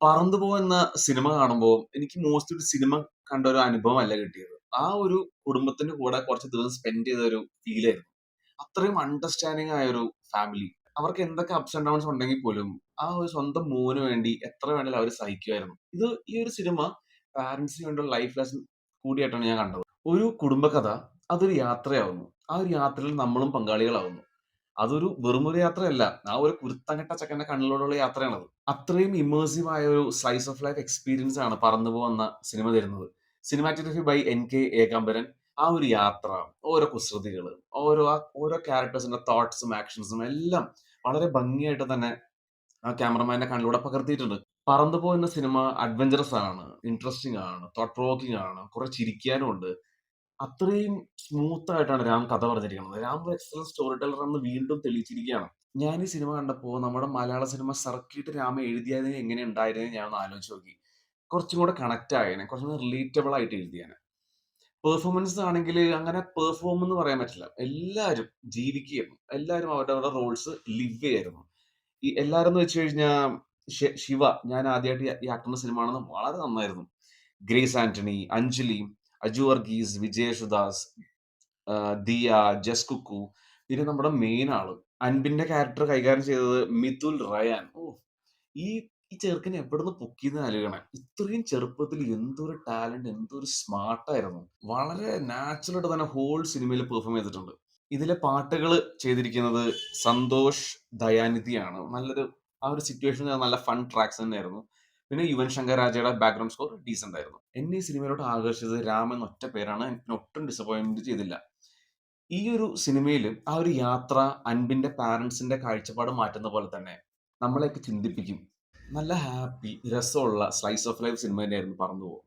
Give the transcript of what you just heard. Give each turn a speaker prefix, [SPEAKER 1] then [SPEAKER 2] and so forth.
[SPEAKER 1] പറന്നു പോകുന്ന സിനിമ കാണുമ്പോൾ എനിക്ക് മോസ്റ്റ് ഒരു സിനിമ കണ്ട ഒരു അനുഭവം അല്ല കിട്ടിയത്. ആ ഒരു കുടുംബത്തിന്റെ കൂടെ കുറച്ച് ദിവസം സ്പെൻഡ് ചെയ്ത ഒരു ഫീൽ ആയിരുന്നു. അത്രയും അണ്ടർസ്റ്റാൻഡിങ് ആയ ഒരു ഫാമിലി. അവർക്ക് എന്തൊക്കെ അപ്സ് ആൻഡ് ഡൗൺസ് ഉണ്ടെങ്കിൽ പോലും ആ ഒരു സ്വന്തം മോന് വേണ്ടി എത്ര വേണേലും അവർ സഹിക്കുമായിരുന്നു. ഈ ഒരു സിനിമ പാരന്റ്സിന് വേണ്ടിയുള്ള ലൈഫ് ലെസൺ കൂടിയായിട്ടാണ് ഞാൻ കണ്ടത്. ഒരു കുടുംബകഥ അതൊരു യാത്രയാവുന്നു. ആ ഒരു യാത്രയിൽ നമ്മളും പങ്കാളികളാവുന്നു. അതൊരു വെറുമൊരു യാത്രയല്ല. ആ ഒരു കുരുത്തംകെട്ട ചെക്കന്റെ കണ്ണിലൂടെയുള്ള യാത്രയാണത്. അത്രയും ഇമ്മേഴ്സീവ് ആയ ഒരു സ്ലൈസ് ഓഫ് ലൈഫ് എക്സ്പീരിയൻസ് ആണ് 'പറന്നു പോ' എന്ന സിനിമ തരുന്നത്. Cinematography by N K. ഏകാംബരൻ. ആ ഒരു യാത്ര, ഓരോ കുസൃതികള്, ഓരോ ക്യാരക്ടേഴ്സിന്റെ തോട്ട്സും ആക്ഷൻസും എല്ലാം വളരെ ഭംഗിയായിട്ട് തന്നെ ആ ക്യാമറമാന്റെ കണ്ണിലൂടെ പകർത്തിയിട്ടുണ്ട്. 'പറന്നു പോ' എന്ന സിനിമ അഡ്വഞ്ചറസ് ആണ്, ഇൻട്രസ്റ്റിംഗ് ആണ്, തോട്ട് പ്രൊവോക്കിംഗ് ആണ്, കുറെ ചിരിക്കാനും ഉണ്ട്. അത്രയും സ്മൂത്ത് ആയിട്ടാണ് രാം കഥ പറഞ്ഞിരിക്കുന്നത്. രാം ഒരു എക്സലന്റ് സ്റ്റോറി ടെല്ലർ എന്ന് വീണ്ടും തെളിയിച്ചിരിക്കുകയാണ്. ഞാൻ ഈ സിനിമ കണ്ടപ്പോ നമ്മുടെ മലയാള സിനിമ സർക്കിട്ട് രാമ എഴുതിയത് എങ്ങനെ ഉണ്ടായിരുന്നെന്ന് ഞാൻ ഒന്ന് ആലോചിച്ച് നോക്കി. കുറച്ചും കൂടെ കണക്ട് ആയേനെ. കുറച്ചും കൂടെ റിലേറ്റബിൾ ആയിട്ട് എഴുതിയേനെ. പെർഫോമൻസ് ആണെങ്കിൽ അങ്ങനെ പെർഫോം എന്ന് പറയാൻ പറ്റില്ല. എല്ലാരും ജീവിക്കുകയായിരുന്നു. എല്ലാരും അവരവരുടെ റോൾസ് ലിവ് ചെയ്യായിരുന്നു. ഈ എല്ലാരും എന്ന് വെച്ച് കഴിഞ്ഞാൽ ശിവ ഞാൻ ആദ്യമായിട്ട് ഈ ആക്ടറിന്റെ സിനിമ കാണുന്നത് വളരെ നന്നായിരുന്നു. ഗ്രേസ് ആന്റണി, അഞ്ജലി, അജു വർഗീസ്, വിജയ് യേശുദാസ്, ദിയ, ജസ് കുക്കു, പിന്നെ നമ്മുടെ മെയിൻ ആള് അൻപിന്റെ ക്യാരക്ടർ കൈകാര്യം ചെയ്തത് മിഥുൽ റയാൻ. ഈ ഈ ചെറുക്കനെ എവിടുന്ന് പൊക്കിന്ന് ആലോചിക്കണേ. ഇത്രയും ചെറുപ്പത്തിൽ എന്തൊരു ടാലന്റ്, എന്തൊരു സ്മാർട്ട് ആയിരുന്നു. വളരെ നാച്ചുറൽ ആയിട്ട് തന്നെ ഹോൾ സിനിമയിൽ പെർഫോം ചെയ്തിട്ടുണ്ട്. ഇതിലെ പാട്ടുകൾ ചെയ്തിരിക്കുന്നത് സന്തോഷ് ദയാനിധിയാണ്. ആ ഒരു സിറ്റുവേഷനിൽ നല്ല ഫൺ ട്രാക്സ് തന്നെയായിരുന്നു. പിന്നെ Yuvan Shankar രാജയുടെ background score decent ആയിരുന്നു. എന്നെ ഈ സിനിമയിലോട്ട് ആകർഷിച്ചത് രാം എന്ന ഒറ്റ പേരാണ്. എനിക്ക് ഒട്ടും ഡിസപ്പോയിന്റ് ചെയ്തില്ല. ഈ ഒരു സിനിമയിൽ ആ ഒരു യാത്ര അൻപിന്റെ പാരന്റ്സിന്റെ കാഴ്ചപ്പാട് മാറ്റുന്ന പോലെ തന്നെ നമ്മളെയൊക്കെ ചിന്തിപ്പിക്കും. നല്ല ഹാപ്പി, രസമുള്ള സ്ലൈസ് ഓഫ് ലൈഫ് സിനിമ തന്നെയായിരുന്നു 'പറന്നു പോ'.